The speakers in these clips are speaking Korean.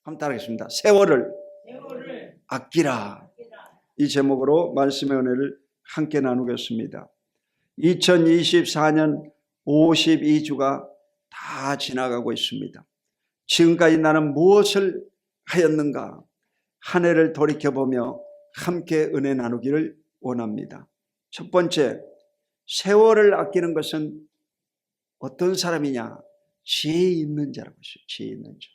한번 따라하겠습니다. 세월을 아끼라. 이 제목으로 말씀의 은혜를 함께 나누겠습니다. 2024년 52주가 다 지나가고 있습니다. 지금까지 나는 무엇을 하였는가? 한 해를 돌이켜보며 함께 은혜 나누기를 원합니다. 첫 번째, 세월을 아끼는 것은 어떤 사람이냐? 지혜 있는 자라고 했어요. 지혜 있는 자.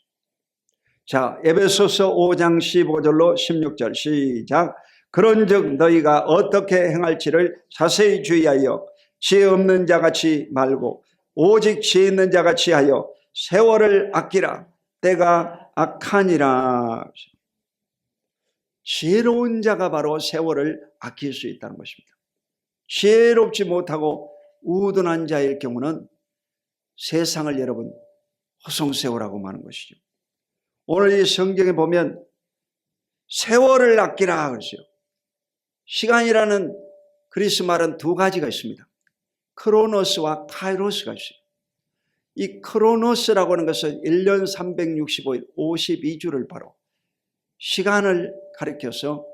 자, 에베소서 5장 15절로 16절 시작. 그런즉 너희가 어떻게 행할지를 자세히 주의하여 지혜 없는 자같이 말고 오직 지혜 있는 자같이 하여 세월을 아끼라. 때가 악하니라. 지혜로운 자가 바로 세월을 아낄 수 있다는 것입니다. 지혜롭지 못하고 우둔한 자일 경우는 세상을 여러분 허송세월하고 마는 것이죠. 오늘 이 성경에 보면 세월을 아끼라 그러죠. 시간이라는 그리스 말은 두 가지가 있습니다. 크로노스와 카이로스가 있어요. 이 크로노스라고 하는 것은 1년 365일 52주를 바로 시간을 가리켜서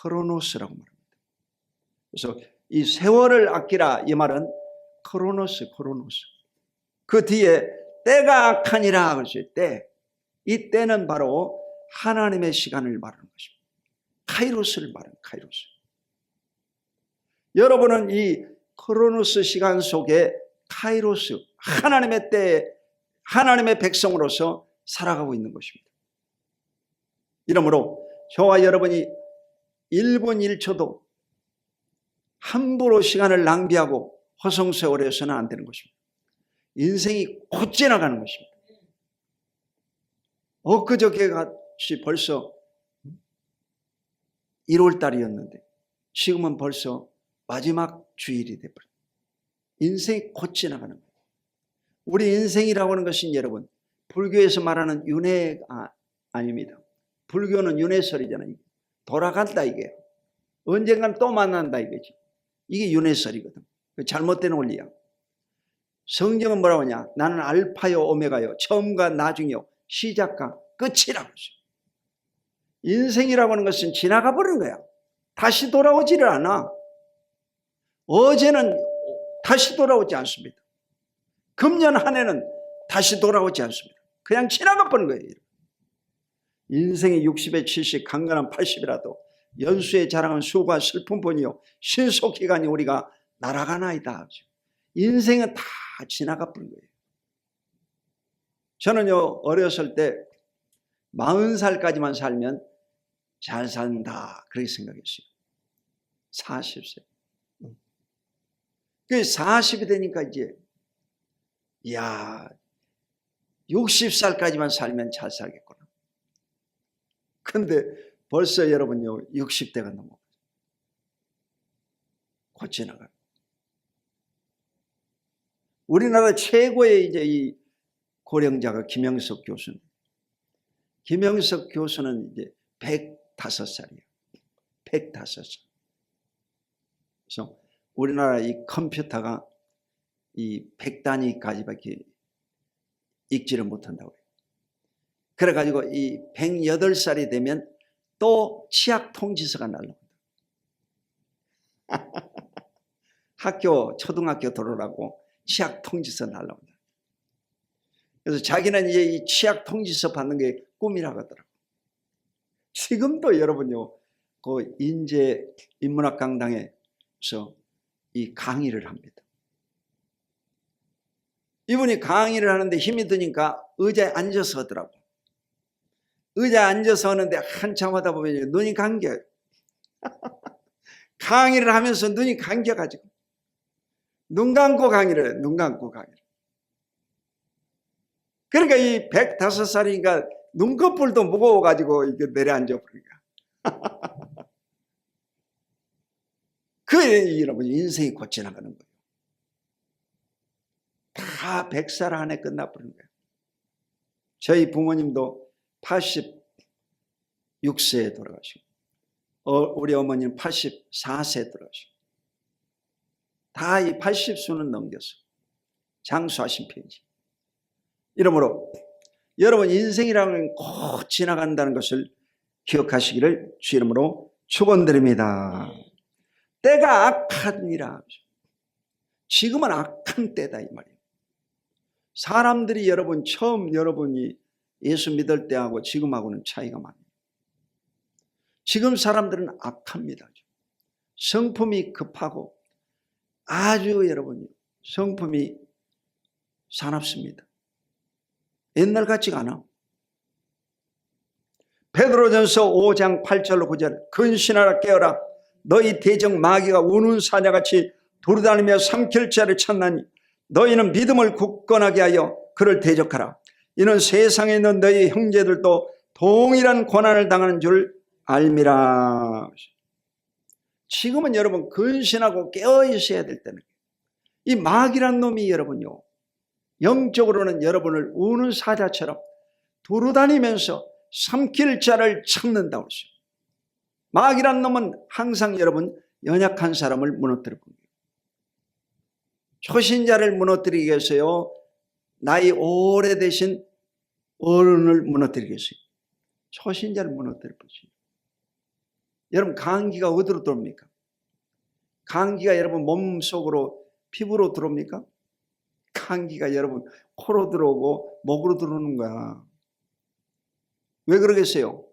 크로노스라고 말합니다. 그래서 이 세월을 아끼라 이 말은 크로노스. 그 뒤에 때가 악하니라 그러죠. 때. 이 때는 바로 하나님의 시간을 말하는 것입니다. 카이로스를 말하는 카이로스. 여러분은 이 크로노스 시간 속에 카이로스, 하나님의 때에 하나님의 백성으로서 살아가고 있는 것입니다. 이러므로 저와 여러분이 1분 1초도 함부로 시간을 낭비하고 허송세월해서는 안 되는 것입니다. 인생이 곧 지나가는 것입니다. 엊그저께 같이 벌써 1월 달이었는데 지금은 벌써 마지막 주일이 되어버립니다. 인생이 곧 지나가는 거예요. 우리 인생이라고 하는 것은 여러분 불교에서 말하는 윤회가 아닙니다. 불교는 윤회설이잖아요. 돌아간다 이게. 언젠간 또 만난다 이거지. 이게 윤회설이거든. 잘못된 원리야. 성경은 뭐라고 하냐? 나는 알파요 오메가요. 처음과 나중이요. 시작과 끝이라고 했어요. 인생이라고 하는 것은 지나가 버리는 거야. 다시 돌아오지를 않아. 어제는 다시 돌아오지 않습니다. 금년 한 해는 다시 돌아오지 않습니다. 그냥 지나가 버린 거예요. 인생이 60에 70, 강건한 80이라도 연수의 자랑은 수고와 슬픔뿐이요 신속기간이 우리가 날아가나이다. 인생은 다 지나가 버린 거예요. 저는요 어렸을 때 40살까지만 살면 잘 산다 그렇게 생각했어요. 40세. 그 40이 되니까 이제 이야 60살까지만 살면 잘 살겠구나. 근데 벌써 여러분요 60대가 넘어가요. 곧 지나가요. 우리나라 최고의 이제 이 고령자가 김영석 교수님. 김영석 교수는 이제 105살이에요. 105살. 그래서 우리나라 이 컴퓨터가 이 100단위까지밖에 읽지를 못한다고 해요. 그래가지고 이 108살이 되면 또 치약 통지서가 날라온다. 초등학교 들어오라고 치약 통지서 날라온다. 그래서 자기는 이제 이 치약 통지서 받는 게 꿈이라고 하더라고요. 지금도 여러분요, 그 인제 인문학 강당에서 이 강의를 합니다. 이분이 강의를 하는데 힘이 드니까 의자에 앉아서 하더라고. 의자에 앉아서 하는데 한참 하다 보면 눈이 감겨요. 강의를 하면서 눈이 감겨가지고 눈 감고 강의를 해요. 눈 감고 강의를. 그러니까 이 105살이니까 눈꺼풀도 무거워가지고 이게 내려앉아 버리니까. 그 여러분 인생이 곧 지나가는 거예요. 다 100살 안에 끝나버리는 거예요. 저희 부모님도 86세에 돌아가시고 우리 어머니는 84세에 돌아가시고 다 이 80수는 넘겨서 장수하신 편이지. 이러므로 여러분 인생이라는 건 곧 지나간다는 것을 기억하시기를 주 이름으로 축원드립니다. 때가 악하니라. 지금은 악한 때다 이 말이에요. 사람들이 여러분 처음 여러분이 예수 믿을 때하고 지금하고는 차이가 많아요. 지금 사람들은 악합니다. 성품이 급하고 아주 여러분 성품이 사납습니다. 옛날 같지가 않아. 베드로전서 5장 8절로 9절 근신하라 깨어라 너희 대적 마귀가 우는 사자같이 돌아다니며 삼킬 자를 찾나니 너희는 믿음을 굳건하게 하여 그를 대적하라. 이는 세상에 있는 너희 형제들도 동일한 고난을 당하는 줄 알미라. 지금은 여러분 근신하고 깨어 있어야 될 때는 이 마귀란 놈이 여러분요 영적으로는 여러분을 우는 사자처럼 돌아다니면서 삼킬 자를 찾는다고 했어요. 마귀란 놈은 항상 여러분 연약한 사람을 무너뜨릴 겁니다. 초신자를 무너뜨리기 위해서요 나이 오래되신 어른을 무너뜨리겠어요. 초신자를 무너뜨릴 것이에요. 여러분 감기가 어디로 들어옵니까? 감기가 여러분 몸속으로 피부로 들어옵니까? 감기가 여러분 코로 들어오고 목으로 들어오는 거야. 왜 그러겠어요?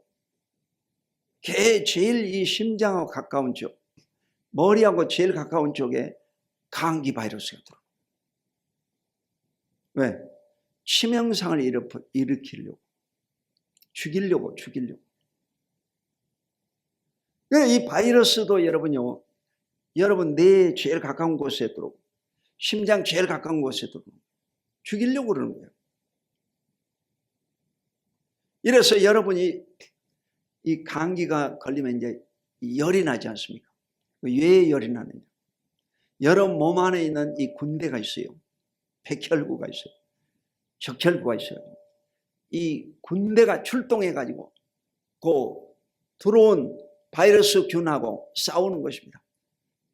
제일 이 심장하고 가까운 쪽, 머리하고 제일 가까운 쪽에 감기 바이러스가 들어요. 왜? 치명상을 일으키려고, 죽이려고. 이 바이러스도 여러분요, 여러분 뇌 제일 가까운 곳에 들어오고, 심장 제일 가까운 곳에 들어오고, 죽이려고 그러는 거예요. 이래서 여러분이 이 감기가 걸리면 이제 열이 나지 않습니까? 왜 열이 나느냐? 여러분 몸 안에 있는 이 군대가 있어요. 백혈구가 있어요. 적혈구가 있어요. 이 군대가 출동해가지고 그 들어온 바이러스 균하고 싸우는 것입니다.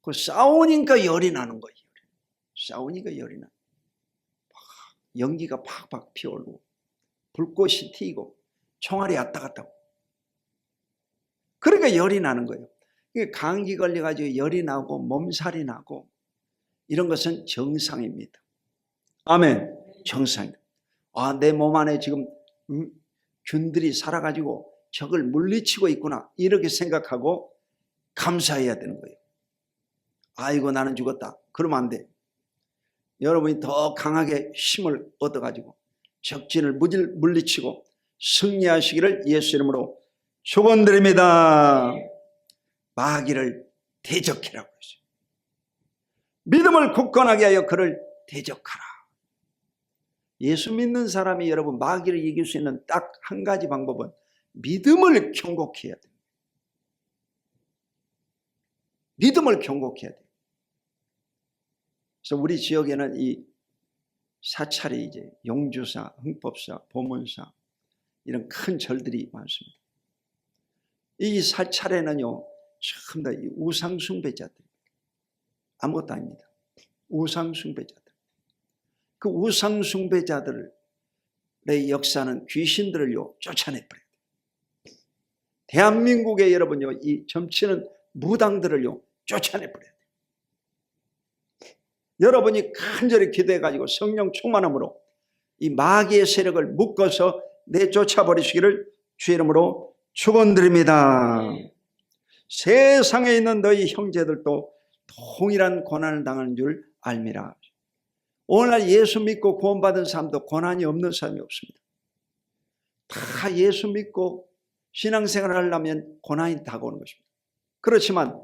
그 싸우니까 열이 나는 거예요. 싸우니까 열이 나. 연기가 팍팍 피어오르고 불꽃이 튀고 총알이 왔다 갔다 하고. 그러니까 열이 나는 거예요. 감기 걸려가지고 열이 나고 몸살이 나고 이런 것은 정상입니다. 아멘. 정상입니다. 아, 내 몸 안에 지금 균들이 살아가지고 적을 물리치고 있구나 이렇게 생각하고 감사해야 되는 거예요. 아이고 나는 죽었다. 그러면 안 돼. 여러분이 더 강하게 힘을 얻어가지고 적진을 물리치고 승리하시기를 예수 이름으로 축원드립니다. 마귀를 대적해라고 했어요. 믿음을 굳건하게 하여 그를 대적하라. 예수 믿는 사람이 여러분 마귀를 이길 수 있는 딱 한 가지 방법은 믿음을 경고케 해야 돼요. 믿음을 경고케 해야 돼요. 그래서 우리 지역에는 이 사찰이 이제 용주사, 흥법사, 보문사 이런 큰 절들이 많습니다. 이 사찰에는요 전부 다 우상숭배자들 아무것도 아닙니다. 우상숭배자들. 그 우상숭배자들의 역사는 귀신들을요 쫓아내버려요. 대한민국에 여러분요 이 점치는 무당들을요 쫓아내버려요. 여러분이 간절히 기도해가지고 성령 충만함으로 이 마귀의 세력을 묶어서 내쫓아버리시기를 주 이름으로 축원드립니다. 세상에 있는 너희 형제들도 동일한 고난을 당하는 줄 알미라. 오늘날 예수 믿고 구원받은 사람도 고난이 없는 사람이 없습니다. 다 예수 믿고 신앙생활을 하려면 고난이 다가오는 것입니다. 그렇지만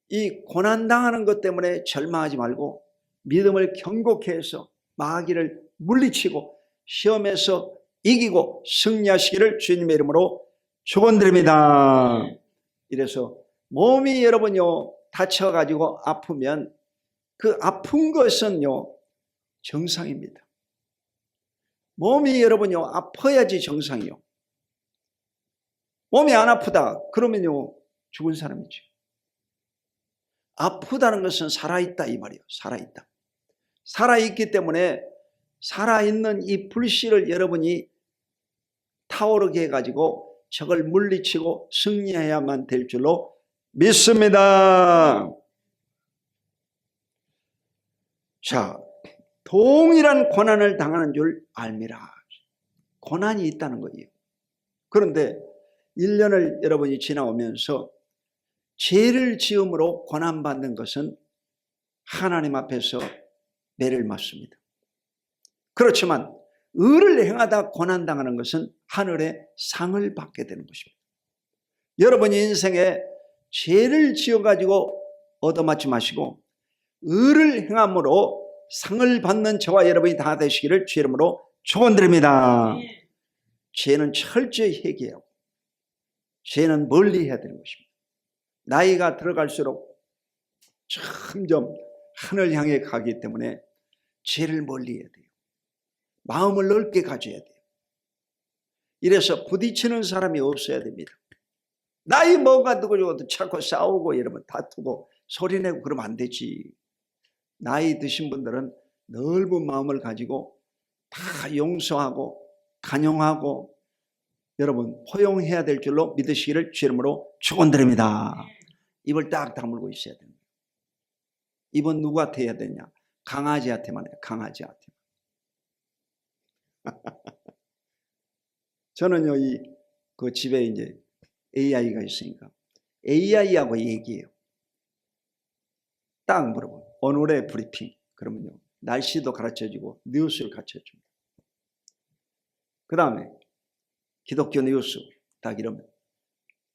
이 고난 당하는 것 때문에 절망하지 말고 믿음을 견고케 해서 마귀를 물리치고 시험에서 이기고 승리하시기를 주님의 이름으로 축원드립니다. 이래서 몸이 여러분요 다쳐가지고 아프면 그 아픈 것은요 정상입니다. 몸이 여러분요 아파야지 정상이요. 몸이 안 아프다 그러면요 죽은 사람이죠. 아프다는 것은 살아있다 이 말이에요. 살아있다. 살아있기 때문에 살아있는 이 불씨를 여러분이 타오르게 해가지고 적을 물리치고 승리해야만 될 줄로 믿습니다. 자, 동일한 고난을 당하는 줄 알미라. 고난이 있다는 거예요. 그런데 1년을 여러분이 지나오면서 죄를 지음으로 고난받는 것은 하나님 앞에서 매를 맞습니다. 그렇지만 의를 행하다 고난당하는 것은 하늘의 상을 받게 되는 것입니다. 여러분이 인생에 죄를 지어가지고 얻어맞지 마시고 의를 행함으로 상을 받는 저와 여러분이 다 되시기를 주의 이름으로 축원드립니다. 죄는 철저히 회개하고 죄는 멀리 해야 되는 것입니다. 나이가 들어갈수록 점점 하늘 향해 가기 때문에 죄를 멀리 해야 돼요. 마음을 넓게 가져야 돼요. 이래서 부딪히는 사람이 없어야 됩니다. 나이 뭐가 누구도 자꾸 싸우고 여러분 다투고 소리내고 그러면 안 되지. 나이 드신 분들은 넓은 마음을 가지고 다 용서하고 간용하고 여러분 포용해야 될 줄로 믿으시기를 주의 이름으로 축원드립니다. 입을 딱 다물고 있어야 됩니다. 입은 누구한테 해야 되냐? 강아지한테만 해요. 강아지한테. 저는요, 그 집에 이제 AI가 있으니까 AI하고 얘기해요. 딱 물어보고 오늘의 브리핑. 그러면요, 날씨도 가르쳐주고 뉴스를 가르쳐줍니다. 그 다음에 기독교 뉴스 딱 이러면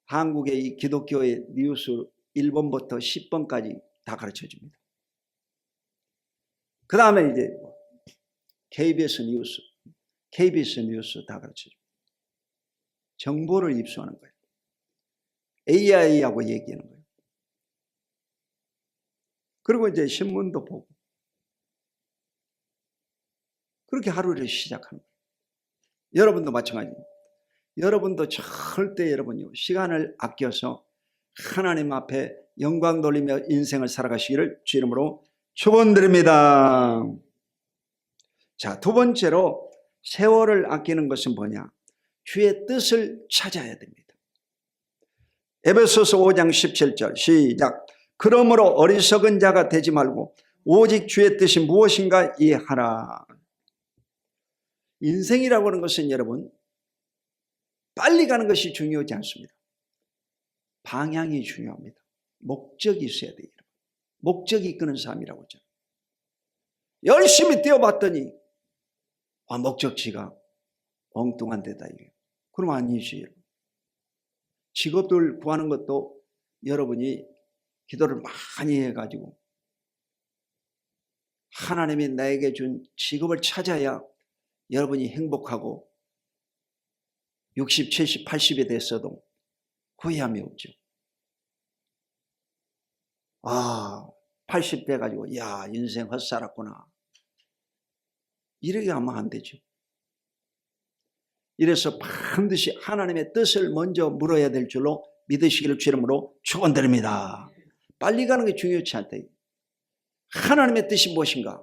한국의 이 기독교의 뉴스 1번부터 10번까지 다 가르쳐줍니다. 그 다음에 이제 KBS 뉴스 다 가르쳐줍니다. 정보를 입수하는 거예요. AI하고 얘기하는 거예요. 그리고 이제 신문도 보고 그렇게 하루를 시작하는 거예요. 여러분도 마찬가지입니다. 여러분도 절대 여러분요 시간을 아껴서 하나님 앞에 영광 돌리며 인생을 살아가시기를 주 이름으로 축원드립니다. 자, 두 번째로 세월을 아끼는 것은 뭐냐? 주의 뜻을 찾아야 됩니다. 에베소서 5장 17절 시작. 그러므로 어리석은 자가 되지 말고 오직 주의 뜻이 무엇인가 이해하라. 인생이라고 하는 것은 여러분 빨리 가는 것이 중요하지 않습니다. 방향이 중요합니다. 목적이 있어야 돼요. 목적이 이끄는 삶이라고 하죠. 열심히 뛰어봤더니 목적지가 엉뚱한 데다 이게. 그럼 아니지. 직업들 구하는 것도 여러분이 기도를 많이 해가지고 하나님이 나에게 준 직업을 찾아야 여러분이 행복하고 60, 70, 80이 됐어도 후회함이 없죠. 80대 가지고 인생 헛살았구나. 이렇게 하면 안 되죠. 이래서 반드시 하나님의 뜻을 먼저 물어야 될 줄로 믿으시기를 주 이름으로 축원드립니다. 빨리 가는 게 중요치 않다. 하나님의 뜻이 무엇인가?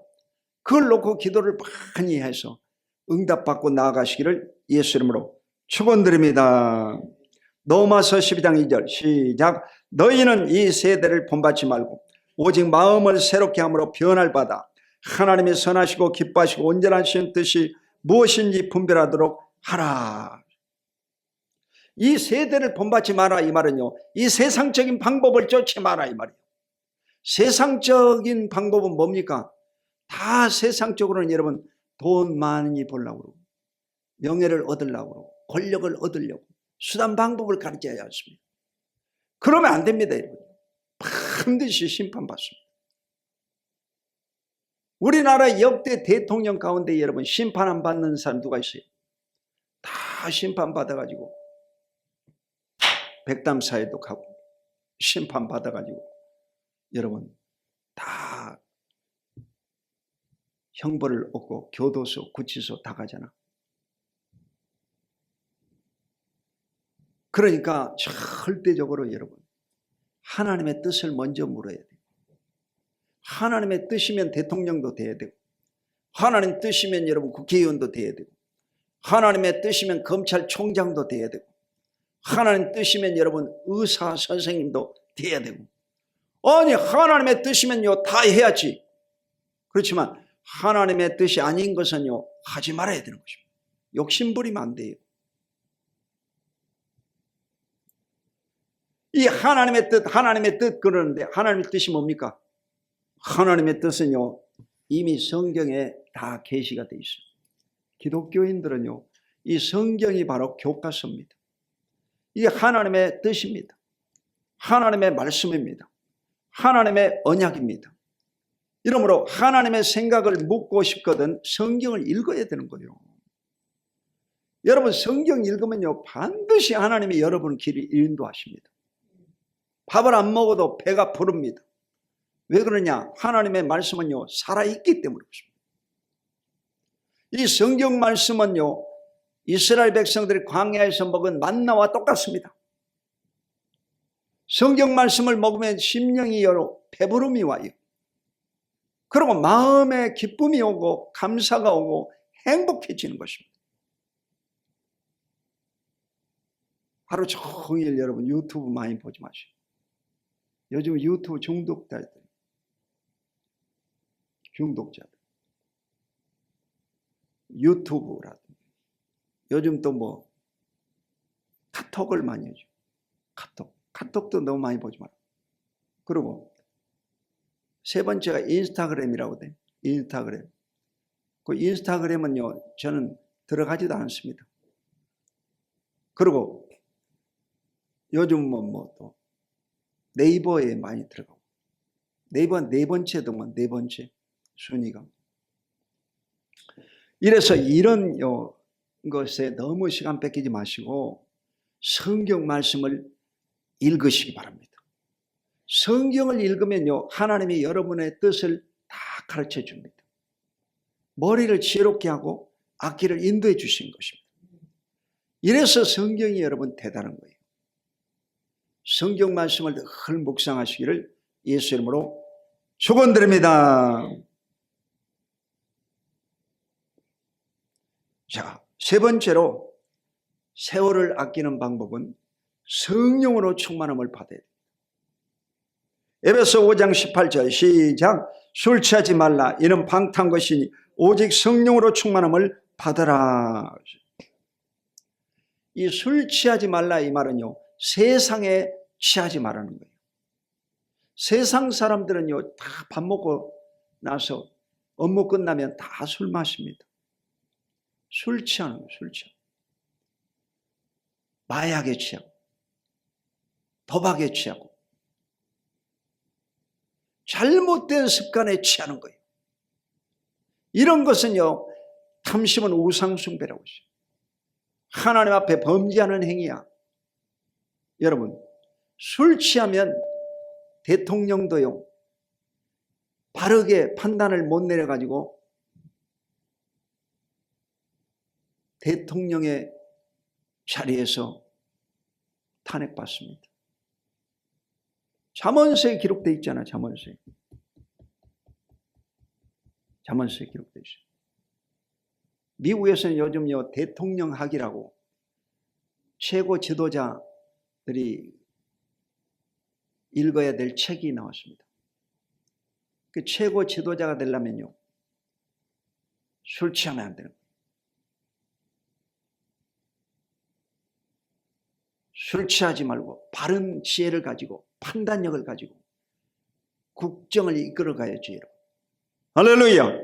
그걸 놓고 기도를 많이 해서 응답받고 나아가시기를 예수 이름으로 축원드립니다. 로마서 12장 2절 시작. 너희는 이 세대를 본받지 말고 오직 마음을 새롭게 함으로 변할 바다 하나님의 선하시고 기뻐하시고 온전하신 뜻이 무엇인지 분별하도록 하라. 이 세대를 본받지 마라 이 말은요, 이 세상적인 방법을 쫓지 마라 이 말이에요. 세상적인 방법은 뭡니까? 다 세상적으로는 여러분 돈 많이 벌려고 그러고 명예를 얻으려고 그러고 권력을 얻으려고 수단 방법을 가르쳐야 하십니다. 그러면 안 됩니다. 여러분 반드시 심판받습니다. 우리나라 역대 대통령 가운데 여러분 심판 안 받는 사람 누가 있어요? 다 심판받아가지고 백담 사회도 가고 심판받아가지고 여러분 다 형벌을 얻고 교도소, 구치소 다 가잖아. 그러니까 절대적으로 여러분 하나님의 뜻을 먼저 물어야 돼요. 하나님의 뜻이면 대통령도 돼야 되고 하나님 뜻이면 여러분 국회의원도 돼야 되고 하나님의 뜻이면 검찰총장도 돼야 되고, 하나님 뜻이면 여러분 의사 선생님도 돼야 되고, 아니 하나님의 뜻이면요 다 해야지. 그렇지만 하나님의 뜻이 아닌 것은요 하지 말아야 되는 것입니다. 욕심 부리면 안 돼요. 이 하나님의 뜻 그러는데 하나님의 뜻이 뭡니까? 하나님의 뜻은요 이미 성경에 다 계시가 돼 있어요. 기독교인들은요 이 성경이 바로 교과서입니다. 이게 하나님의 뜻입니다. 하나님의 말씀입니다. 하나님의 언약입니다. 이러므로 하나님의 생각을 묻고 싶거든 성경을 읽어야 되는 거예요. 여러분 성경 읽으면요 반드시 하나님이 여러분 길을 인도하십니다. 밥을 안 먹어도 배가 부릅니다. 왜 그러냐? 하나님의 말씀은요 살아있기 때문에 그렇습니다. 이 성경 말씀은요 이스라엘 백성들이 광야에서 먹은 만나와 똑같습니다. 성경 말씀을 먹으면 심령이 열어 배부름이 와요. 그리고 마음에 기쁨이 오고 감사가 오고 행복해지는 것입니다. 하루 종일 여러분 유튜브 많이 보지 마시고, 요즘 유튜브 중독자들 유튜브라든지 요즘 또 뭐 카톡을 많이 해줘. 카톡도 너무 많이 보지 마라. 그리고 세 번째가 인스타그램이라고 돼. 인스타그램. 그 인스타그램은요 저는 들어가지도 않습니다. 그리고 요즘 또 네이버에 많이 들어가고, 네이버 네 번째더만, 네 번째 순위가. 이래서 이런 것에 너무 시간 뺏기지 마시고 성경 말씀을 읽으시기 바랍니다. 성경을 읽으면요 하나님이 여러분의 뜻을 다 가르쳐 줍니다. 머리를 지혜롭게 하고 악기를 인도해 주신 것입니다. 이래서 성경이 여러분 대단한 거예요. 성경 말씀을 늘 묵상하시기를 예수 이름으로 축원드립니다. 자, 세 번째로 세월을 아끼는 방법은 성령으로 충만함을 받아야 됩니다. 에베소 5장 18절 시작. 술 취하지 말라. 이는 방탕한 것이니 오직 성령으로 충만함을 받아라. 이 술 취하지 말라 이 말은요 세상에 취하지 말라는 거예요. 세상 사람들은요 다 밥 먹고 나서 업무 끝나면 다 술 마십니다. 술 취하는 거예요. 술 취하고 마약에 취하고 도박에 취하고 잘못된 습관에 취하는 거예요. 이런 것은요 탐심은 우상숭배라고 했어요. 하나님 앞에 범죄하는 행위야. 여러분 술 취하면 대통령도요 바르게 판단을 못 내려가지고 대통령의 자리에서 탄핵받습니다. 잠언서에 기록되어 있잖아요. 잠언서에 기록되어 있어요. 미국에서는 요즘요 대통령학이라고 최고 지도자들이 읽어야 될 책이 나왔습니다. 그 최고 지도자가 되려면요 술 취하면 안 되는 거예요. 술 취하지 말고 바른 지혜를 가지고 판단력을 가지고 국정을 이끌어 가야지. 여러분. 할렐루야.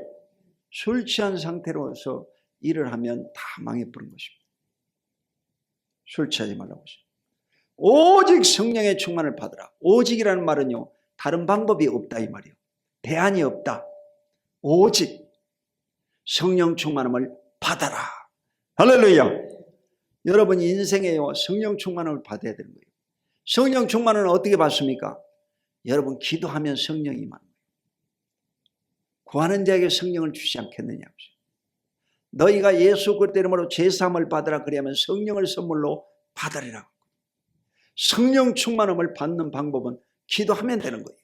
술 취한 상태로서 일을 하면 다 망해버린 것입니다. 술 취하지 말라고 하시죠. 오직 성령의 충만을 받으라. 오직이라는 말은요 다른 방법이 없다 이 말이에요. 대안이 없다. 오직 성령 충만함을 받아라. 할렐루야. 여러분 인생에요 성령 충만함을 받아야 되는 거예요. 성령 충만은 어떻게 받습니까? 여러분 기도하면 성령이 임하는 거예요. 구하는 자에게 성령을 주지 않겠느냐. 너희가 예수 그리스도 이름으로 제사함을 받으라 그리하면 성령을 선물로 받으리라. 성령 충만함을 받는 방법은 기도하면 되는 거예요.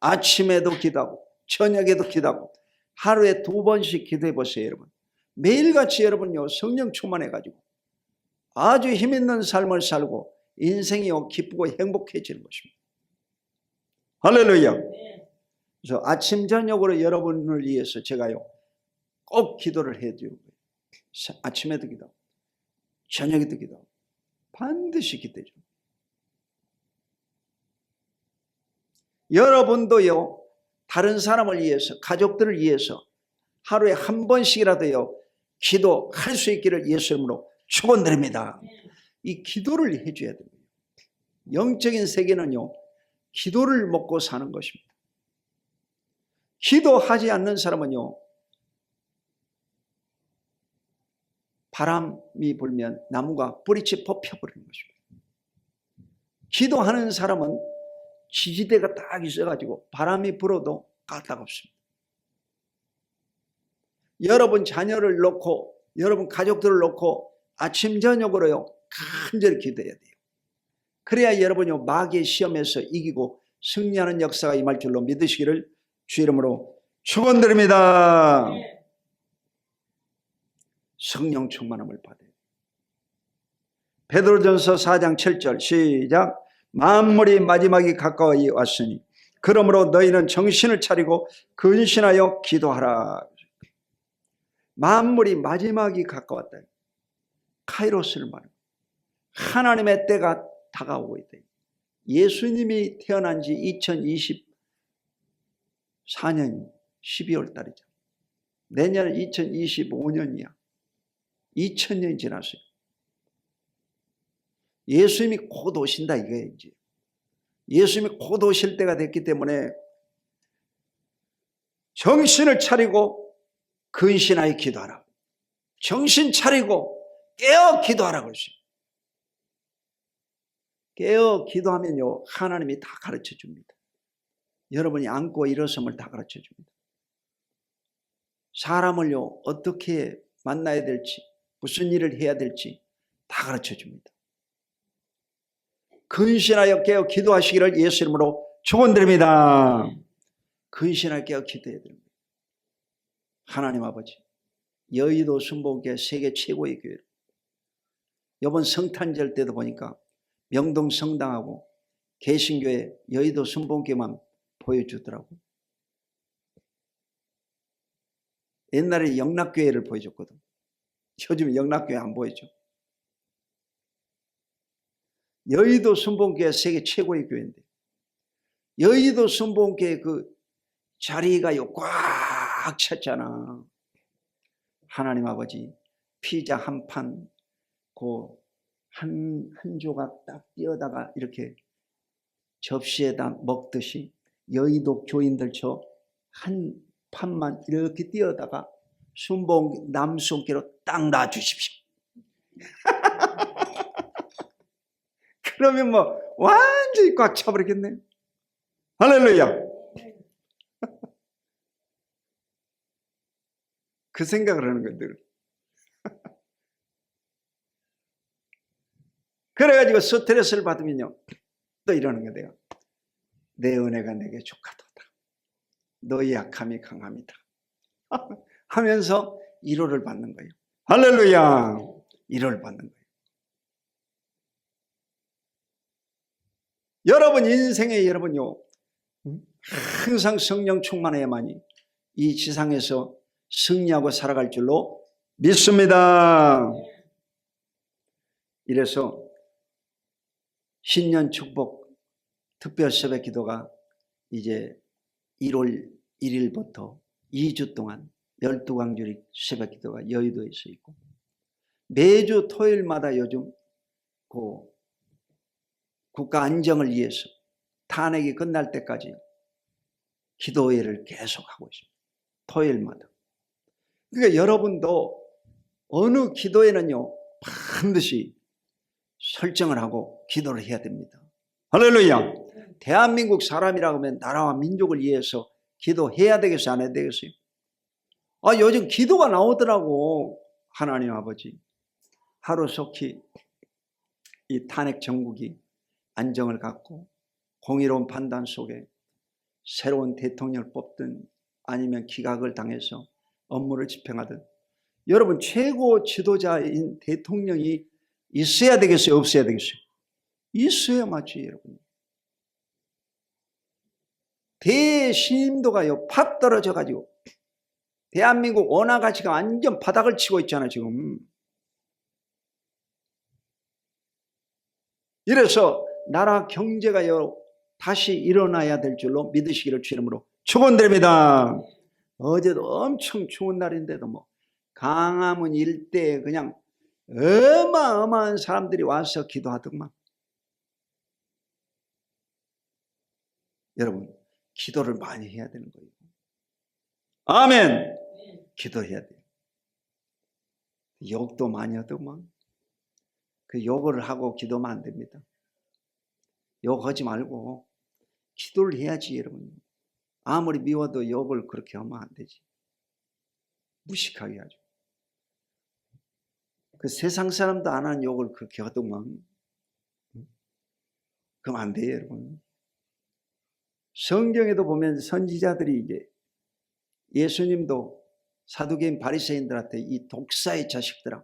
아침에도 기도하고 저녁에도 기도하고 하루에 2번씩 기도해 보세요. 여러분 매일같이 여러분요 성령 충만해가지고 아주 힘있는 삶을 살고 인생이 기쁘고 행복해지는 것입니다. 할렐루야. 그래서 아침 저녁으로 여러분을 위해서 제가요 꼭 기도를 해드리고, 아침에도 기도, 저녁에도 기도, 반드시 기도해줘. 여러분도요 다른 사람을 위해서, 가족들을 위해서 하루에 한 번씩이라도요 기도할 수 있기를 예수 이름으로 축원드립니다. 이 기도를 해줘야 됩니다. 영적인 세계는요 기도를 먹고 사는 것입니다. 기도하지 않는 사람은요 바람이 불면 나무가 뿌리째 뽑혀버리는 것입니다. 기도하는 사람은 지지대가 딱 있어가지고 바람이 불어도 까딱없습니다. 여러분 자녀를 놓고 여러분 가족들을 놓고 아침 저녁으로요 간절히 기도해야 돼요. 그래야 여러분요 마귀의 시험에서 이기고 승리하는 역사가 임할 줄로 믿으시기를 주 이름으로 축원드립니다. 성령 충만함을 받아요. 베드로전서 4장 7절 시작. 만물이 마지막이 가까이 왔으니 그러므로 너희는 정신을 차리고 근신하여 기도하라. 만물이 마지막이 가까웠다. 카이로스를 말합니다. 하나님의 때가 다가오고 있다. 예수님이 태어난 지 2024년 12월 달이죠. 내년은 2025년이야. 2000년이 지났어요. 예수님이 곧 오신다 이거예요. 이제 예수님이 곧 오실 때가 됐기 때문에 정신을 차리고 근신하여 기도하라. 정신 차리고 깨어 기도하라 그러죠. 깨어 기도하면요 하나님이 다 가르쳐 줍니다. 여러분이 앉고 일어섬을 다 가르쳐 줍니다. 사람을요 어떻게 만나야 될지 무슨 일을 해야 될지 다 가르쳐 줍니다. 근신하여 깨어 기도하시기를 예수 이름으로 축원드립니다. 근신하여 깨어 기도해야 됩니다. 하나님 아버지, 여의도 순복음교회 세계 최고의 교회. 이번 성탄절 때도 보니까 명동 성당하고 개신교회 여의도 순복음교회만 보여주더라고. 옛날에 영락교회를 보여줬거든. 요즘 영락교회 안 보여줘. 여의도 순복음교회 세계 최고의 교회인데 여의도 순복음교회 그 자리가 꽉 찼잖아. 하나님 아버지, 피자 한 판, 한 조각 딱 띄어다가 이렇게 접시에다 먹듯이 여의도 교인들 저 한 판만 이렇게 띄어다가 순복음 남순교로 딱 놔주십시오. 그러면 뭐 완전히 꽉 차버리겠네. 할렐루야. 그 생각을 하는 것들. 그래가지고 스트레스를 받으면요 또 이러는 거예요. 내가 내 은혜가 내게 족하도다. 너의 약함이 강함이다. 하면서 위로를 받는 거예요. 할렐루야. 위로를 받는 거예요. 여러분 인생에 여러분요 항상 성령 충만해야만이 이 지상에서 승리하고 살아갈 줄로 믿습니다. 이래서 신년 축복 특별 새벽 기도가 이제 1월 1일부터 2주 동안 12광주리 새벽 기도가 여의도에서 있고 매주 토요일마다 요즘 그 국가 안정을 위해서 탄핵이 끝날 때까지 기도회를 계속하고 있습니다. 토요일마다. 그러니까 여러분도 어느 기도회는요 반드시 설정을 하고 기도를 해야 됩니다. 할렐루야. 대한민국 사람이라고 하면 나라와 민족을 위해서 기도해야 되겠어요? 안 해야 되겠어요? 요즘 기도가 나오더라고. 하나님 아버지, 하루속히 이 탄핵 정국이 안정을 갖고 공의로운 판단 속에 새로운 대통령을 뽑든 아니면 기각을 당해서 업무를 집행하든 여러분, 최고 지도자인 대통령이 있어야 되겠어요? 없어야 되겠어요? 있어야 맞지, 여러분. 대신임도가요, 팍 떨어져가지고 대한민국 원화 가치가 완전 바닥을 치고 있잖아, 지금. 이래서 나라 경제가요, 다시 일어나야 될 줄로 믿으시기를 주 이름으로 축원드립니다. 어제도 엄청 추운 날인데도 뭐 강화문 일대에 그냥 어마어마한 사람들이 와서 기도하더만. 여러분, 기도를 많이 해야 되는 거예요. 아멘. 기도해야 돼요. 욕도 많이 하더만. 그 욕을 하고 기도하면 안 됩니다. 욕하지 말고 기도를 해야지, 여러분. 아무리 미워도 욕을 그렇게 하면 안 되지. 무식하게 하죠. 그 세상 사람도 안 하는 욕을 그렇게 하더만. 그럼 안 돼요, 여러분. 성경에도 보면 선지자들이 이제 예수님도 사두개인 바리새인들한테 이 독사의 자식들아,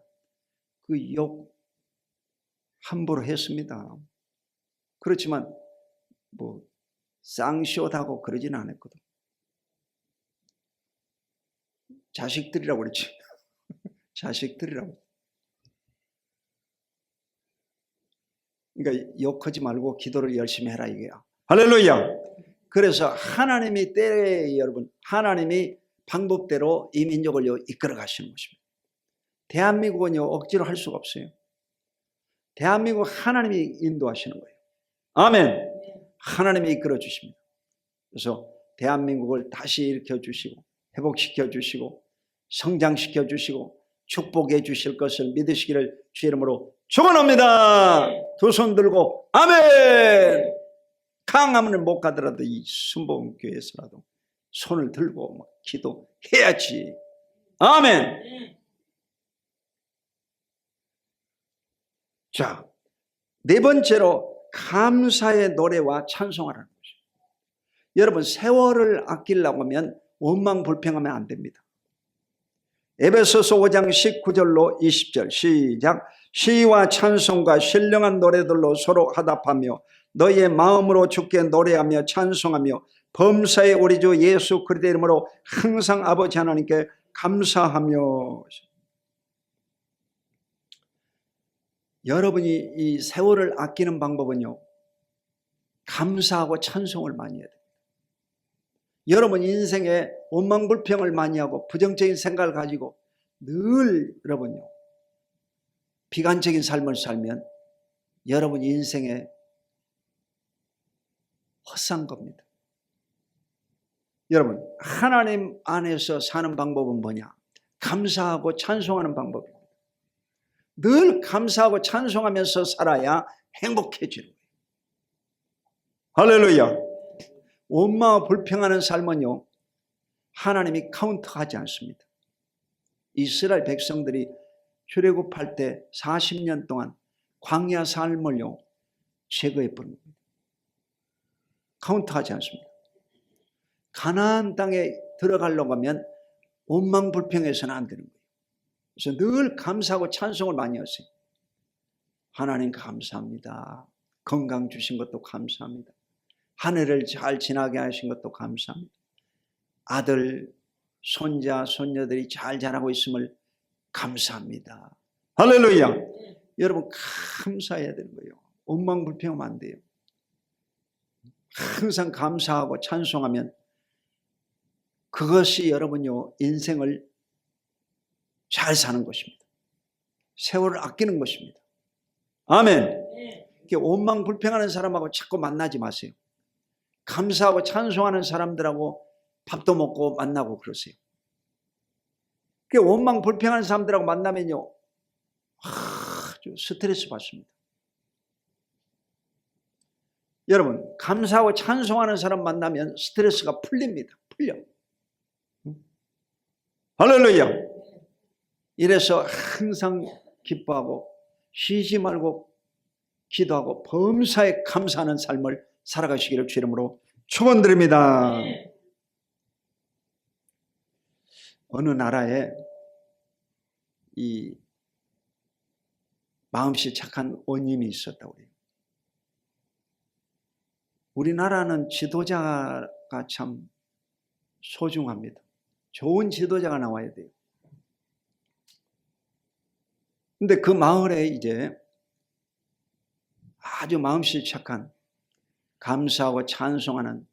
그 욕 함부로 했습니다. 그렇지만 뭐 쌍시옷하고 그러지는 않았거든. 자식들이라고 그랬지. 자식들이라고. 그러니까 욕하지 말고 기도를 열심히 해라, 이게야. 할렐루야. 그래서 하나님이 때에, 여러분, 하나님이 방법대로 이 민족을 이끌어 가시는 것입니다. 대한민국은요, 억지로 할 수가 없어요. 대한민국 하나님이 인도하시는 거예요. 아멘. 하나님이 이끌어 주십니다. 그래서 대한민국을 다시 일으켜 주시고 회복시켜 주시고 성장시켜 주시고 축복해 주실 것을 믿으시기를 주 이름으로 축원합니다. 두 손 들고 아멘. 강화문을 못 가더라도 이 순복음교회에서라도 손을 들고 막 기도해야지. 아멘. 자, 네 번째로 감사의 노래와 찬송하라는 것이죠. 여러분, 세월을 아끼려고 하면 원망불평하면 안 됩니다. 에베소서 5장 19절로 20절 시작. 시와 찬송과 신령한 노래들로 서로 화답하며 너희의 마음으로 주께 노래하며 찬송하며 범사의 우리 주 예수 그리스도의 이름으로 항상 아버지 하나님께 감사하며. 여러분이 이 세월을 아끼는 방법은요, 감사하고 찬송을 많이 해야 됩니다. 여러분 인생에 원망불평을 많이 하고 부정적인 생각을 가지고 늘 여러분요, 비관적인 삶을 살면 여러분 인생에 헛산 겁니다. 여러분, 하나님 안에서 사는 방법은 뭐냐? 감사하고 찬송하는 방법입니다. 늘 감사하고 찬송하면서 살아야 행복해지는 거예요. 할렐루야. 원망하고 불평하는 삶은요, 하나님이 카운트하지 않습니다. 이스라엘 백성들이 출애굽할 때 40년 동안 광야 삶을요, 제거해 버린 겁니다. 카운트하지 않습니다. 가나안 땅에 들어가려고 하면 원망불평해서는 안 되는 거예요. 그래서 늘 감사하고 찬송을 많이 하세요. 하나님 감사합니다. 건강 주신 것도 감사합니다. 한 해를 잘 지나게 하신 것도 감사합니다. 아들, 손자, 손녀들이 잘 자라고 있음을 감사합니다. 할렐루야. 여러분 감사해야 되는 거예요. 원망불평하면 안 돼요. 항상 감사하고 찬송하면 그것이 여러분요, 인생을 잘 사는 것입니다. 세월을 아끼는 것입니다. 아멘. 이렇게 원망불평하는 사람하고 자꾸 만나지 마세요. 감사하고 찬송하는 사람들하고 밥도 먹고 만나고 그러세요. 원망불평하는 사람들하고 만나면요, 아주 스트레스 받습니다. 여러분, 감사하고 찬송하는 사람 만나면 스트레스가 풀립니다. 풀려. 할렐루야. 이래서 항상 기뻐하고 쉬지 말고 기도하고 범사에 감사하는 삶을 살아가시기를 주 이름으로 축원드립니다. 어느 나라에 이 마음씨 착한 원님이 있었다고 그래요. 우리나라는 지도자가 참 소중합니다. 좋은 지도자가 나와야 돼요. 근데 그 마을에 이제 아주 마음씨 착한, 감사하고 찬송하는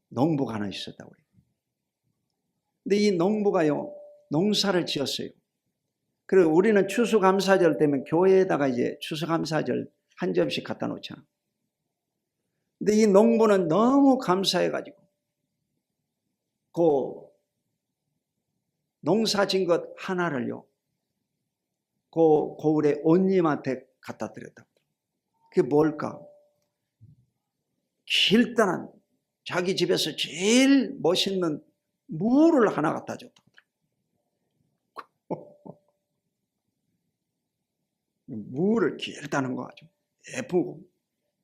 농부가 하나 있었다고 그래요. 근데 이 농부가요, 농사를 지었어요. 그리고 우리는 추수감사절 때문에 교회에다가 이제 추수감사절 한 점씩 갖다 놓잖아. 근데 이 농부는 너무 감사해가지고 그 농사 진 것 하나를요, 그 고을의 온님한테 갖다 드렸다고. 그게 뭘까? 길다란 자기 집에서 제일 멋있는 무를 하나 갖다 줬다고. 무를 길다는 거 아주 예쁘고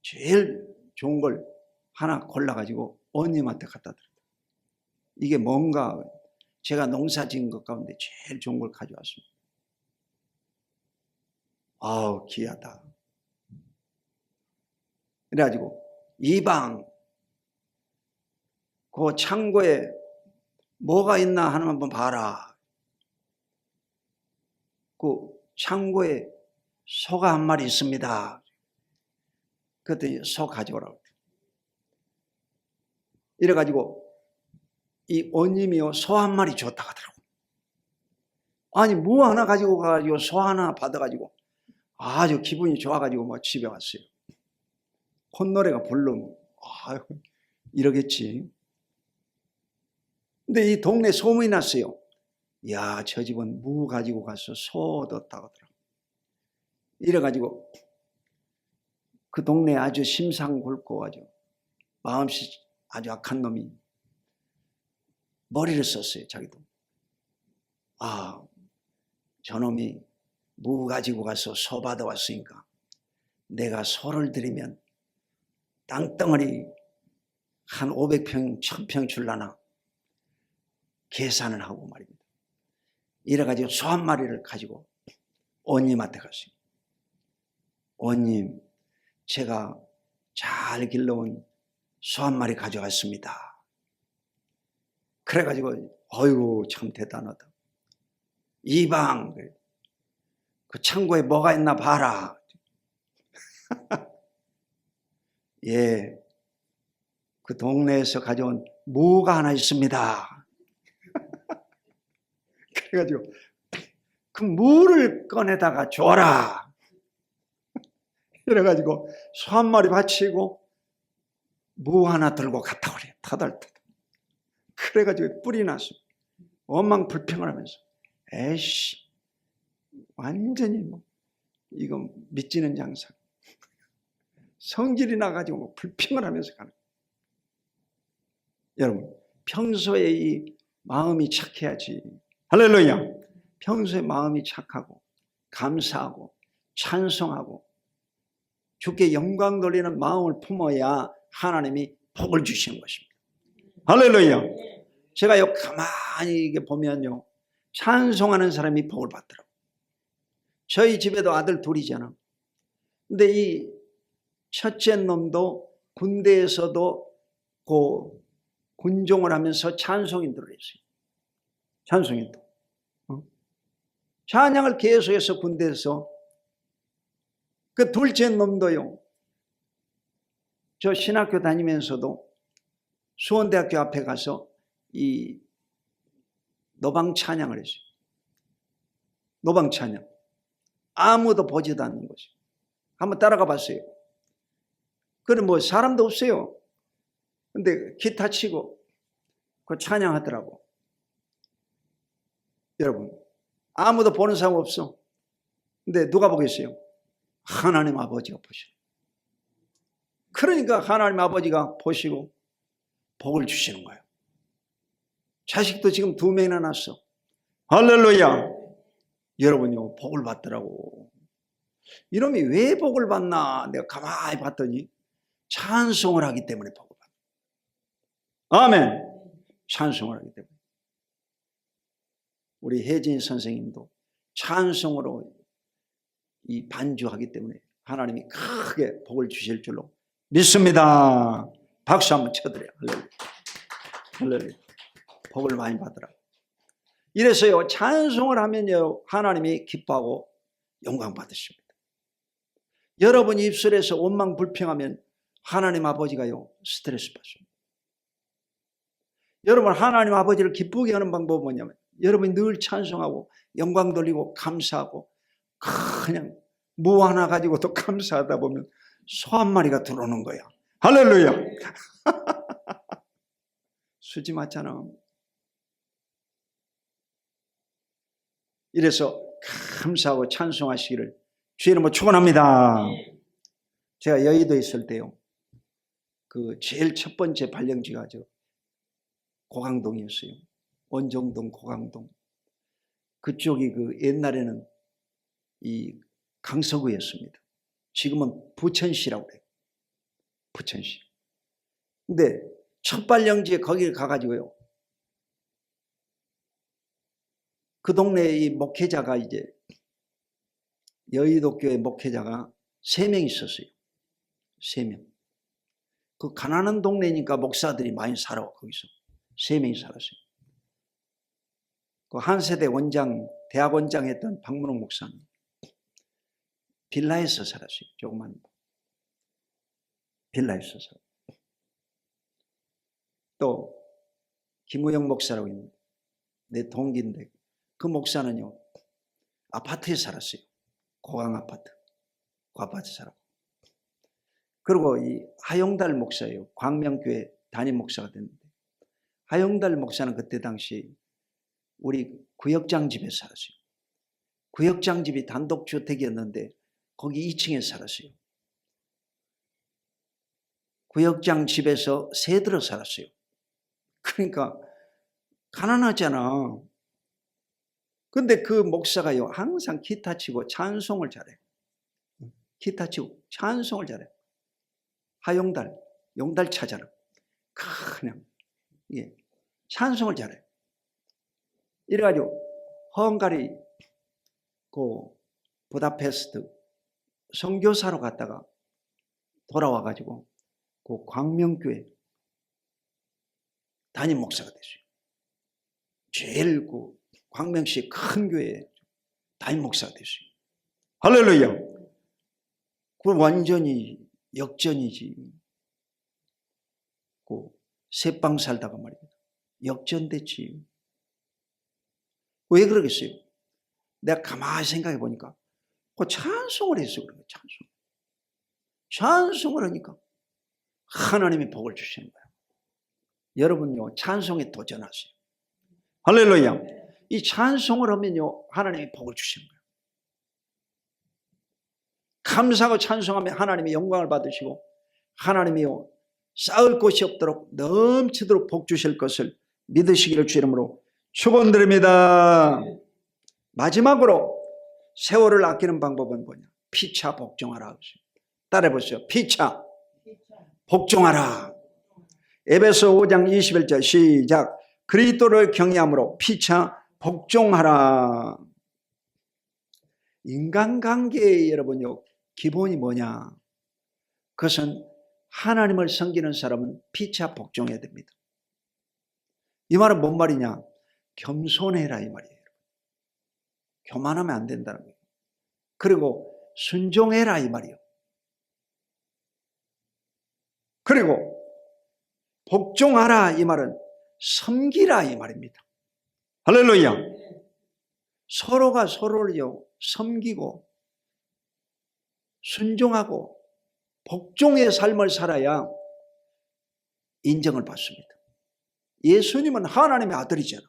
제일 좋은 걸 하나 골라가지고 온님한테 갖다 드렸다. 이게 뭔가? 제가 농사 지은 것 가운데 제일 좋은 걸 가져왔습니다. 아우, 귀하다. 그래가지고 이방 그 창고에 뭐가 있나 하는 한번 봐라. 그 창고에 소가 한 마리 있습니다. 그랬더니 소 가져오라고. 이래가지고 이 온님이요, 소 한 마리 줬다고 하더라고. 아니, 무 하나 가지고 가가지고 소 하나 받아가지고 아주 기분이 좋아가지고 뭐 집에 왔어요. 콧노래가 불르면 아유, 이러겠지. 근데 이 동네 소문이 났어요. 야, 저 집은 무 가지고 가서 소 얻었다고 하더라고. 이래가지고 그 동네 아주 심상궂고 아주 마음씨 아주 악한 놈이 머리를 썼어요. 자기도. 아, 저놈이 무 가지고 가서 소 받아왔으니까 내가 소를 들이면 땅덩어리 한 500평, 1000평 줄라나 계산을 하고 말입니다. 이래가지고 소 한 마리를 가지고 온님한테 갔어요. 온님, 제가 잘 길러온 소 한 마리 가져왔습니다. 그래가지고 어이구, 참 대단하다. 이방, 그 창고에 뭐가 있나 봐라. 예, 그 동네에서 가져온 무가 하나 있습니다. 그래가지고 그 무를 꺼내다가 줘라. 이래가지고 소 한 마리 바치고 무 하나 들고 갔다 그래. 터덜터덜. 그래가지고 뿔이 났어. 원망불평을 하면서 에이씨, 완전히 뭐 이거 믿지는 장사. 성질이 나가지고 뭐 불평을 하면서 가는. 여러분, 평소에 이 마음이 착해야지. 할렐루야. 평소에 마음이 착하고 감사하고 찬송하고 주께 영광 돌리는 마음을 품어야 하나님이 복을 주시는 것입니다. 할렐루야. 제가 요 가만히 이게 보면요, 찬송하는 사람이 복을 받더라고요. 저희 집에도 아들 둘이잖아. 근데 이 첫째 놈도 군대에서도 그 군종을 하면서 찬송인들을 했어요. 찬송인도. 찬양을 계속해서 군대에서. 그 둘째 놈도요, 저 신학교 다니면서도 수원대학교 앞에 가서 이 노방 찬양을 했어요. 노방 찬양. 아무도 보지도 않는 거죠. 한번 따라가 봤어요. 그럼 뭐 사람도 없어요. 근데 기타 치고 그 찬양하더라고. 여러분, 아무도 보는 사람 없어. 근데 누가 보겠어요? 하나님 아버지가 보시고. 그러니까 하나님 아버지가 보시고 복을 주시는 거예요. 자식도 지금 2명이나 낳았어. 할렐루야. 여러분요, 복을 받더라고. 이놈이 왜 복을 받나 내가 가만히 봤더니 찬송을 하기 때문에 복을 받아. 아멘. 찬송을 하기 때문에. 우리 혜진 선생님도 찬송으로 이 반주하기 때문에 하나님이 크게 복을 주실 줄로 믿습니다. 박수 한번 쳐드려요. 할렐루야. 할렐루야. 복을 많이 받으라. 이래서요, 찬송을 하면요, 하나님이 기뻐하고 영광 받으십니다. 여러분 입술에서 원망 불평하면 하나님 아버지가요, 스트레스 받습니다. 여러분 하나님 아버지를 기쁘게 하는 방법은 뭐냐면, 여러분이 늘 찬송하고 영광 돌리고 감사하고 그냥 무 하나 가지고도 감사하다 보면 소 한 마리가 들어오는 거야. 할렐루야. 수지 맞잖아. 이래서 감사하고 찬송하시기를 주의 이름으로 축원합니다. 제가 여의도에 있을 때요, 그 제일 첫 번째 발령지가 저 고강동이었어요. 원정동 고강동. 그쪽이 그 옛날에는 이 강서구였습니다. 지금은 부천시라고 그래요. 부천시. 근데 첫 발령지에 거기를 가가지고요, 그 동네에 이 목회자가 이제 여의도 교회 목회자가 3명 있었어요. 3명. 그 가난한 동네니까 목사들이 많이 살아. 거기서 3명이 살았어요. 그 한 세대 원장, 대학 원장 했던 박문홍 목사는 빌라에서 살았어요. 조그만 빌라에서 살았어요. 또 김우영 목사라고 있는데 내 동기인데 그 목사는요, 아파트에 살았어요. 고강 아파트. 그 아파트 살았고. 그리고 이 하용달 목사예요. 광명교회 담임 목사가 됐는데, 하용달 목사는 그때 당시 우리 구역장 집에 살았어요. 구역장 집이 단독주택이었는데 거기 2층에 살았어요. 구역장 집에서 새 들어 살았어요. 그러니까 가난하잖아. 근데 그 목사가요, 항상 기타 치고 찬송을 잘해요. 기타 치고 찬송을 잘해요. 하용달, 용달 찾아라. 그냥, 예, 찬송을 잘해요. 이래가지고, 헝가리, 그, 부다페스트 선교사로 갔다가 돌아와가지고, 그 광명교회 담임 목사가 됐어요. 제일 그 광명시 큰 교회 담임 목사가 됐어요. 할렐루야. 그 완전히 역전이지. 그 새빵 살다가 말이야, 역전됐지. 왜 그러겠어요? 내가 가만히 생각해 보니까 그 찬송을 해서 그런 거예요. 찬송을 하니까 하나님이 복을 주시는 거예요. 여러분요, 찬송에 도전하세요. 할렐루야. 이 찬송을 하면요, 하나님이 복을 주시는 거예요. 감사하고 찬송하면 하나님이 영광을 받으시고, 하나님이요, 쌓을 곳이 없도록 넘치도록 복 주실 것을 믿으시기를 주 이름으로 축원드립니다. 마지막으로 세월을 아끼는 방법은 뭐냐? 피차 복종하라. 따라해 보세요. 피차 복종하라. 에베소 5장 21절 시작. 그리스도를 경외함으로 피차 복종하라. 인간관계의 여러분요, 기본이 뭐냐? 그것은 하나님을 섬기는 사람은 피차 복종해야 됩니다. 이 말은 뭔 말이냐? 겸손해라 이 말이에요. 교만하면 안 된다는 거예요. 그리고 순종해라 이 말이에요. 그리고 복종하라 이 말은 섬기라 이 말입니다. 할렐루야. 서로가 서로를요, 섬기고 순종하고 복종의 삶을 살아야 인정을 받습니다. 예수님은 하나님의 아들이잖아.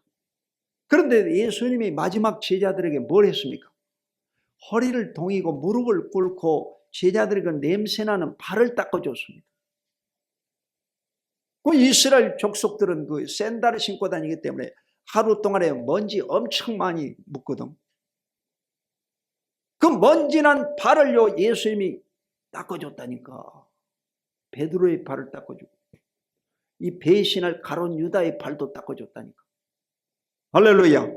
그런데 예수님이 마지막 제자들에게 뭘 했습니까? 허리를 동이고 무릎을 꿇고 제자들에게 냄새나는 발을 닦아줬습니다. 그 이스라엘 족속들은 그 샌들을 신고 다니기 때문에 하루 동안에 먼지 엄청 많이 묻거든. 그 먼지난 발을요, 예수님이 닦아줬다니까. 베드로의 발을 닦아주고, 이 배신할 가룟 유다의 발도 닦아줬다니까. 할렐루야.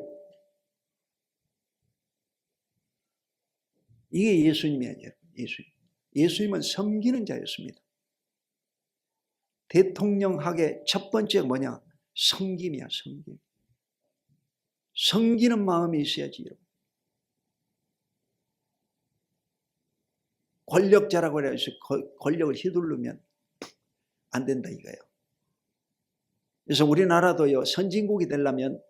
이게 예수님이에요. 예수님은 섬기는 자였습니다. 대통령학의 첫 번째가 뭐냐? 섬김이야, 섬김. 섬기는 마음이 있어야지. 여러분. 권력자라고 해서 권력을 휘두르면 안 된다 이거예요. 그래서 우리나라도요, 선진국이 되려면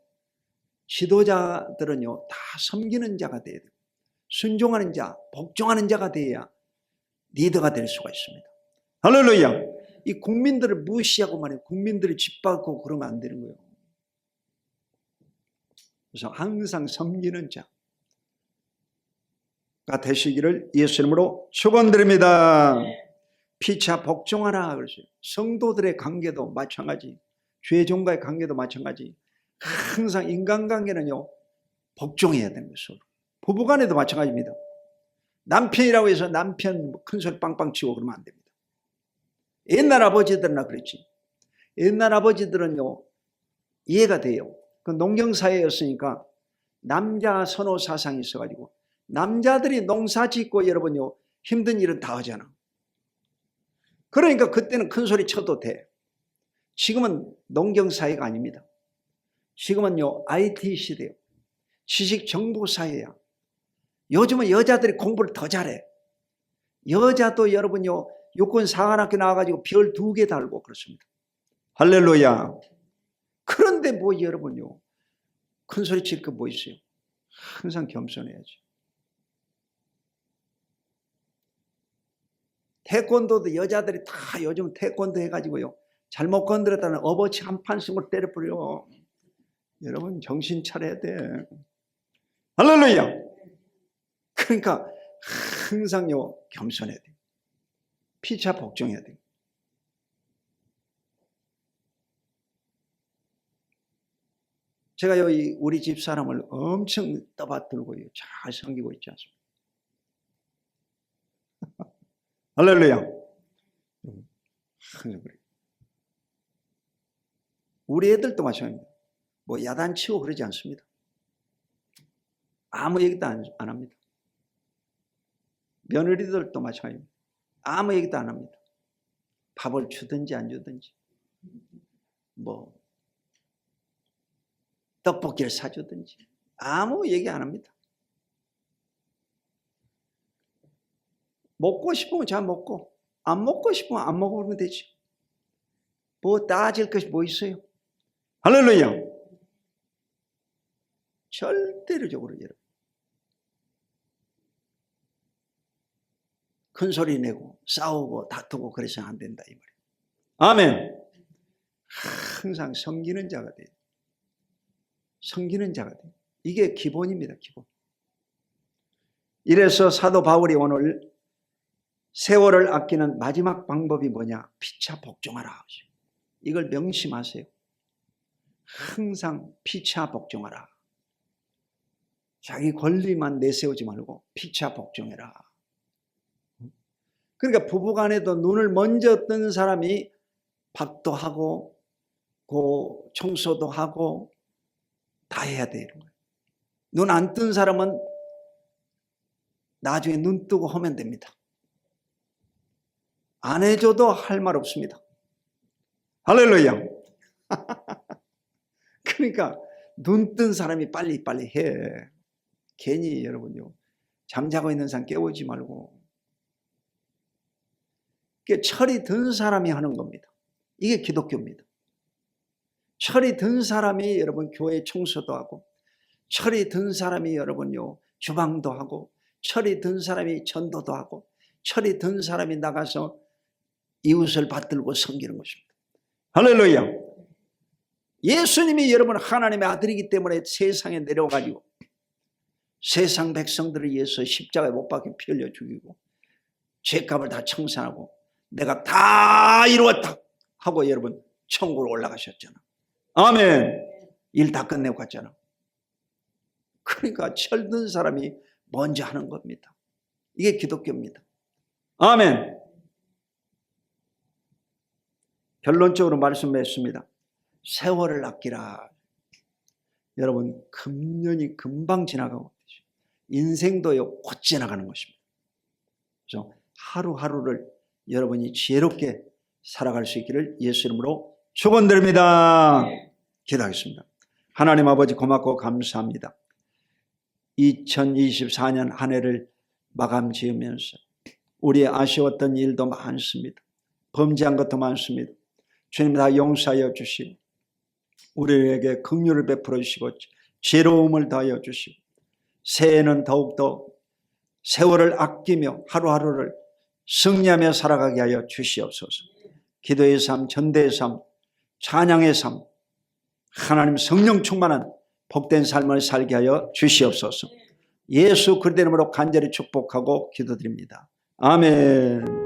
지도자들은요, 다 섬기는 자가 돼야 돼요. 순종하는 자, 복종하는 자가 돼야 리더가 될 수가 있습니다. 할렐루야. 이 국민들을 무시하고 말이에요. 국민들이 짓밟고 그러면 안 되는 거예요. 그래서 항상 섬기는 자가 되시기를 예수 이름으로 축원드립니다. 피차 복종하라 그러죠. 성도들의 관계도 마찬가지, 죄종과의 관계도 마찬가지. 항상 인간관계는요, 복종해야 되는 것으로. 부부간에도 마찬가지입니다. 남편이라고 해서 남편 큰 소리 빵빵 치고 그러면 안 됩니다. 옛날 아버지들이나 그랬지. 옛날 아버지들은요, 이해가 돼요. 그 농경사회였으니까 남자 선호 사상이 있어가지고 남자들이 농사 짓고 여러분요, 힘든 일은 다 하잖아. 그러니까 그때는 큰 소리 쳐도 돼. 지금은 농경사회가 아닙니다. 지금은요, IT 시대예요. 지식정보사회야. 요즘은 여자들이 공부를 더 잘해. 여자도 여러분요, 육군사관학교 나와가지고 별 2개 달고 그렇습니다. 할렐루야. 그런데 뭐 여러분요, 큰 소리 칠 거 뭐 있어요? 항상 겸손해야지. 태권도도 여자들이 다 요즘 태권도 해가지고요, 잘못 건드렸다는 업어치 한 판씩을 때려버려. 여러분 정신 차려야 돼. 할렐루야. 그러니까 항상요, 겸손해야 돼. 피차 복종해야 돼. 제가 여기 우리 집 사람을 엄청 떠받들고 잘 섬기고 있지 않습니까? 할렐루야. 항상 그래요. 우리 애들도 마찬가지입니다. 뭐 야단치고 그러지 않습니다. 아무 얘기도 안 합니다. 며느리들도 마찬가지입니다. 아무 얘기도 안 합니다. 밥을 주든지 안 주든지, 뭐 떡볶이를 사주든지 아무 얘기 안 합니다. 먹고 싶으면 잘 먹고, 안 먹고 싶으면 안 먹으면 되지. 뭐 따질 것이 뭐 있어요? 할렐루야. 절대적으로 여러분, 큰 소리 내고 싸우고 다투고 그래서는 안 된다 이 말이에요. 아멘. 항상 섬기는 자가 돼요. 섬기는 자가 돼요. 이게 기본입니다. 기본. 이래서 사도 바울이 오늘 세월을 아끼는 마지막 방법이 뭐냐? 피차 복종하라. 이걸 명심하세요. 항상 피차 복종하라. 자기 권리만 내세우지 말고 피차 복종해라. 그러니까 부부간에도 눈을 먼저 뜬 사람이 밥도 하고 청소도 하고 다 해야 되는 거예요. 눈 안 뜬 사람은 나중에 눈 뜨고 하면 됩니다. 안 해줘도 할 말 없습니다. 할렐루야. 그러니까 눈 뜬 사람이 빨리 해. 괜히 여러분요, 잠자고 있는 사람 깨우지 말고. 철이 든 사람이 하는 겁니다. 이게 기독교입니다. 철이 든 사람이 여러분 교회 청소도 하고, 철이 든 사람이 여러분요 주방도 하고, 철이 든 사람이 전도도 하고, 철이 든 사람이 나가서 이웃을 받들고 섬기는 것입니다. 할렐루야. 예수님이 여러분 하나님의 아들이기 때문에 세상에 내려와가지고 세상 백성들을 위해서 십자가에 못 박혀 피 흘려 죽이고 죄값을 다 청산하고 내가 다 이루었다 하고 여러분 천국으로 올라가셨잖아. 아멘. 일 다 끝내고 갔잖아. 그러니까 철든 사람이 먼저 하는 겁니다. 이게 기독교입니다. 아멘. 결론적으로 말씀했습니다. 세월을 아끼라. 여러분 금년이 금방 지나가고 인생도요 곧 지나가는 것입니다. 그래서 하루하루를 여러분이 지혜롭게 살아갈 수 있기를 예수 이름으로 축원드립니다. 기도하겠습니다. 하나님 아버지 고맙고 감사합니다. 2024년 한 해를 마감 지으면서 우리의 아쉬웠던 일도 많습니다. 범죄한 것도 많습니다. 주님 다 용서하여 주시고 우리에게 긍휼을 베풀어 주시고 지혜로움을 더하여 주시고 새해에는 더욱더 세월을 아끼며 하루하루를 승리하며 살아가게 하여 주시옵소서. 기도의 삶, 전대의 삶, 찬양의 삶, 하나님 성령 충만한 복된 삶을 살게 하여 주시옵소서. 예수 그리스도 이름으로 간절히 축복하고 기도드립니다. 아멘.